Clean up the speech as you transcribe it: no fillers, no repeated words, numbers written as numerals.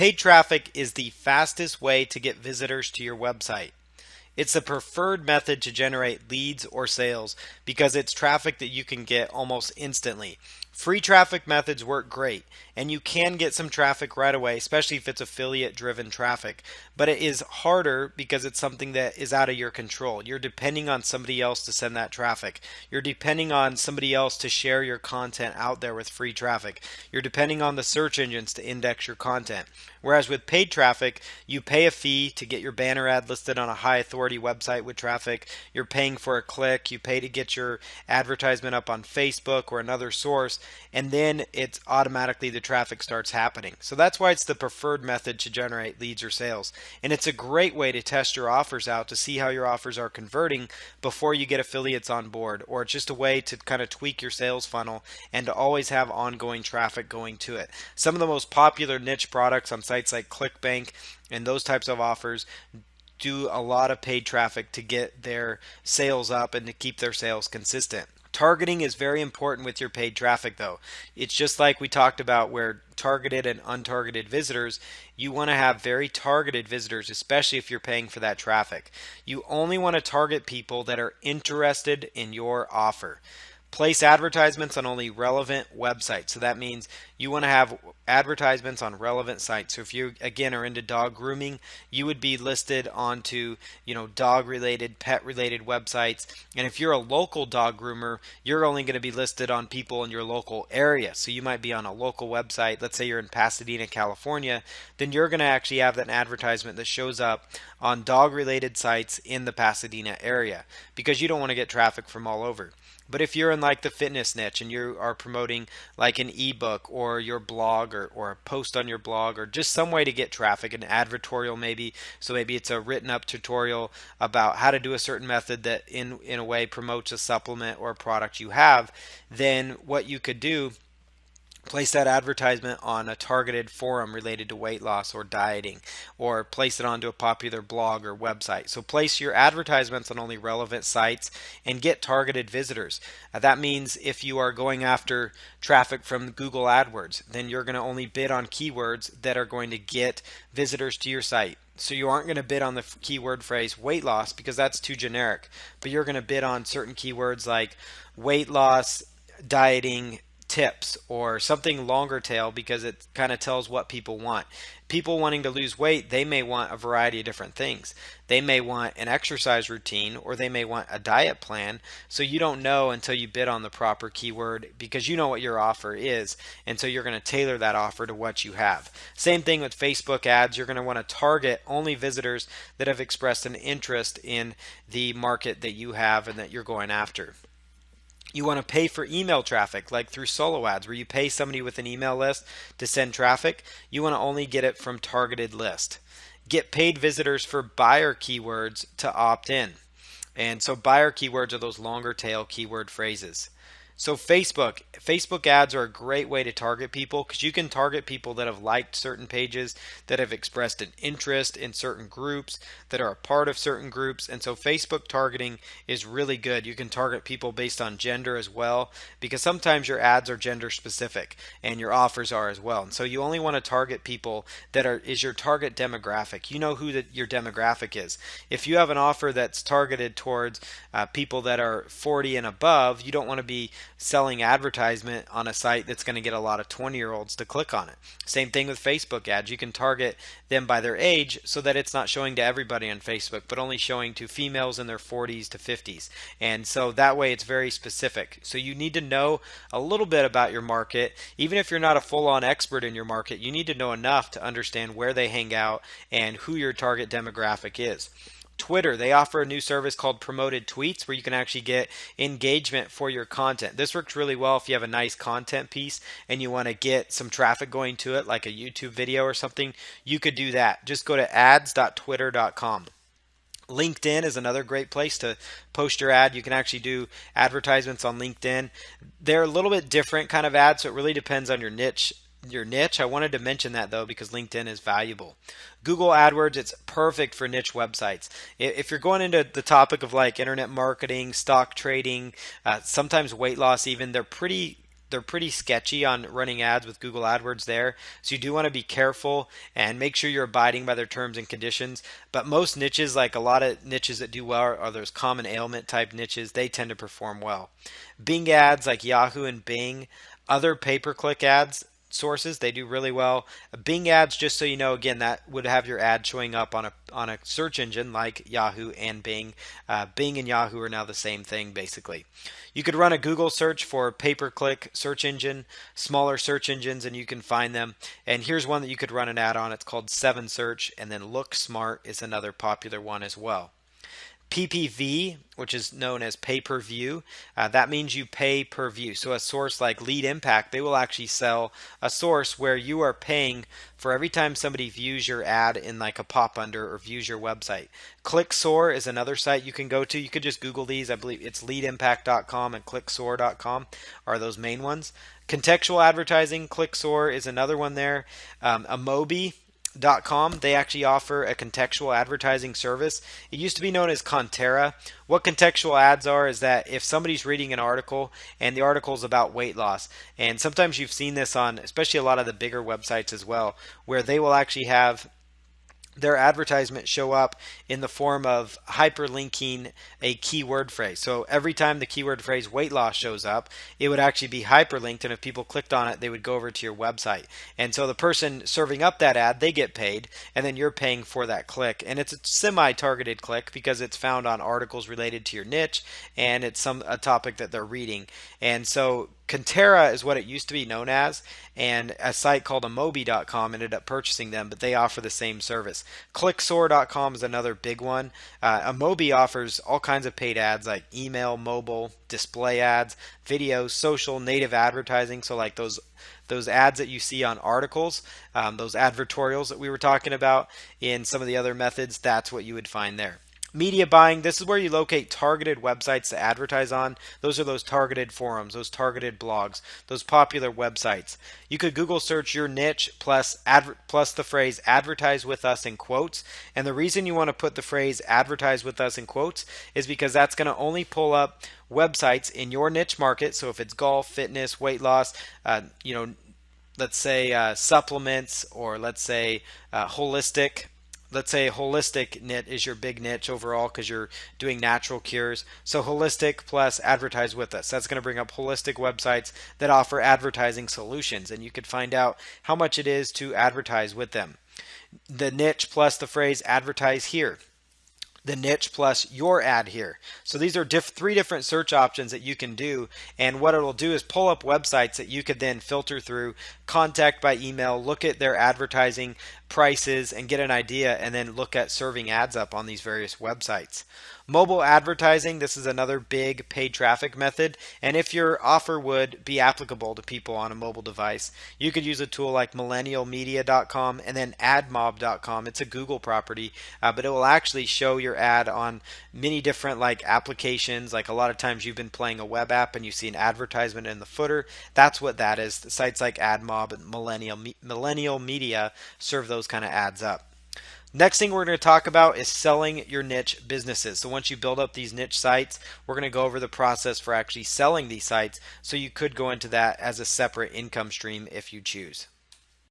Paid traffic is the fastest way to get visitors to your website. It's the preferred method to generate leads or sales because it's traffic that you can get almost instantly. Free traffic methods work great, and you can get some traffic right away, especially if it's affiliate driven traffic. But it is harder because it's something that is out of your control. You're depending on somebody else to send that traffic. You're depending on somebody else to share your content out there with free traffic. You're depending on the search engines to index your content. Whereas with paid traffic, you pay a fee to get your banner ad listed on a high authority website with traffic. You're paying for a click. You pay to get your advertisement up on Facebook or another source, and then it's automatically the traffic starts happening. So that's why it's the preferred method to generate leads or sales. And it's a great way to test your offers out to see how your offers are converting before you get affiliates on board, or it's just a way to kind of tweak your sales funnel and to always have ongoing traffic going to it. Some of the most popular niche products on sites like ClickBank and those types of offers do a lot of paid traffic to get their sales up and to keep their sales consistent. Targeting is very important with your paid traffic though. It's just like we talked about where targeted and untargeted visitors, you want to have very targeted visitors, especially if you're paying for that traffic. You only want to target people that are interested in your offer. Place advertisements on only relevant websites. So that means you want to have advertisements on relevant sites. So if you again are into dog grooming, you would be listed onto, dog related, pet related websites. And if you're a local dog groomer, you're only going to be listed on people in your local area. So you might be on a local website. Let's say you're in Pasadena, California, then you're going to actually have an advertisement that shows up on dog related sites in the Pasadena area because you don't want to get traffic from all over. But if you're in like the fitness niche and you are promoting like an ebook or your blog or a post on your blog or just some way to get traffic, an advertorial maybe, so maybe it's a written up tutorial about how to do a certain method that in a way promotes a supplement or a product you have, then what you could do, place that advertisement on a targeted forum related to weight loss or dieting, or place it onto a popular blog or website. So place your advertisements on only relevant sites and get targeted visitors. That means if you are going after traffic from Google AdWords, then you're going to only bid on keywords that are going to get visitors to your site. So you aren't going to bid on the keyword phrase weight loss because that's too generic, but you're going to bid on certain keywords like weight loss, dieting, tips, or something longer tail because it kind of tells what people want. People wanting to lose weight, they may want a variety of different things. They may want an exercise routine or they may want a diet plan. So you don't know until you bid on the proper keyword because you know what your offer is. And so you're going to tailor that offer to what you have. Same thing with Facebook ads. You're going to want to target only visitors that have expressed an interest in the market that you have and that you're going after. You want to pay for email traffic like through solo ads where you pay somebody with an email list to send traffic. You want to only get it from targeted list. Get paid visitors for buyer keywords to opt in. And so buyer keywords are those longer tail keyword phrases. So Facebook ads are a great way to target people because you can target people that have liked certain pages, that have expressed an interest in certain groups, that are a part of certain groups. And so Facebook targeting is really good. You can target people based on gender as well because sometimes your ads are gender specific and your offers are as well. And so you only want to target people that is your target demographic. You know who your demographic is. If you have an offer that's targeted towards people that are 40 and above, you don't want to be selling advertisement on a site that's going to get a lot of 20-year-olds to click on it. Same thing with Facebook ads. You can target them by their age so that it's not showing to everybody on Facebook, but only showing to females in their 40s to 50s. And so that way it's very specific. So you need to know a little bit about your market. Even if you're not a full-on expert in your market, you need to know enough to understand where they hang out and who your target demographic is. Twitter, they offer a new service called Promoted Tweets where you can actually get engagement for your content. This works really well if you have a nice content piece and you want to get some traffic going to it, like a YouTube video or something. You could do that. Just go to ads.twitter.com. LinkedIn is another great place to post your ad. You can actually do advertisements on LinkedIn. They're a little bit different kind of ads, so it really depends on your niche. I wanted to mention that though because LinkedIn is valuable. Google AdWords, it's perfect for niche websites. If you're going into the topic of like internet marketing, stock trading, sometimes weight loss even, they're pretty they're pretty sketchy on running ads with Google AdWords there. So you do want to be careful and make sure you're abiding by their terms and conditions. But most niches, like a lot of niches that do well, are those common ailment type niches. They tend to perform well. Bing ads like Yahoo and Bing, other pay-per-click ads sources, they do really well. Bing ads, just so you know, again, that would have your ad showing up on a search engine like Yahoo and Bing. Bing and Yahoo are now the same thing basically. You could run a Google search for pay-per-click search engine, smaller search engines, and you can find them. And here's one that you could run an ad on. It's called 7Search, and then Look Smart is another popular one as well. PPV, which is known as pay-per-view, that means you pay per view. So a source like Lead Impact, they will actually sell a source where you are paying for every time somebody views your ad in like a pop under or views your website. ClickSoar is another site you can go to. You could just Google these. I believe it's leadimpact.com and clicksoar.com are those main ones. Contextual advertising, ClickSoar is another one there. Amobi.com, they actually offer a contextual advertising service. It used to be known as Contera. What contextual ads are is that if somebody's reading an article and the article is about weight loss, and sometimes you've seen this on especially a lot of the bigger websites as well, where they will actually have their advertisement show up in the form of hyperlinking a keyword phrase. So every time the keyword phrase weight loss shows up, it would actually be hyperlinked, and if people clicked on it, they would go over to your website. And so the person serving up that ad, they get paid, and then you're paying for that click. And it's a semi-targeted click because it's found on articles related to your niche, and it's a topic that they're reading. And so Contera is what it used to be known as, and a site called Amobi.com ended up purchasing them, but they offer the same service. ClickSoar.com is another big one. Amobi offers all kinds of paid ads like email, mobile, display ads, video, social, native advertising. So like those ads that you see on articles, those advertorials that we were talking about in some of the other methods, that's what you would find there. Media buying, this is where you locate targeted websites to advertise on. Those are those targeted forums, those targeted blogs, those popular websites. You could Google search your niche plus the phrase advertise with us in quotes. And the reason you want to put the phrase advertise with us in quotes is because that's going to only pull up websites in your niche market. So if it's golf, fitness, weight loss, let's say supplements, or let's say holistic. Let's say holistic niche is your big niche overall because you're doing natural cures. So holistic plus advertise with us. That's going to bring up holistic websites that offer advertising solutions, and you could find out how much it is to advertise with them. The niche plus the phrase advertise here. The niche plus your ad here. So these are three different search options that you can do, and what it'll do is pull up websites that you could then filter through, contact by email, look at their advertising prices and get an idea, and then look at serving ads up on these various websites. Mobile advertising, this is another big paid traffic method, and if your offer would be applicable to people on a mobile device, you could use a tool like millennialmedia.com and then admob.com. It's a Google property, but it will actually show your ad on many different like applications. Like a lot of times you've been playing a web app and you see an advertisement in the footer. That's what that is. Sites like AdMob and Millennial Media serve those kind of ads up. Next thing we're going to talk about is selling your niche businesses. So once you build up these niche sites, we're going to go over the process for actually selling these sites. So you could go into that as a separate income stream if you choose.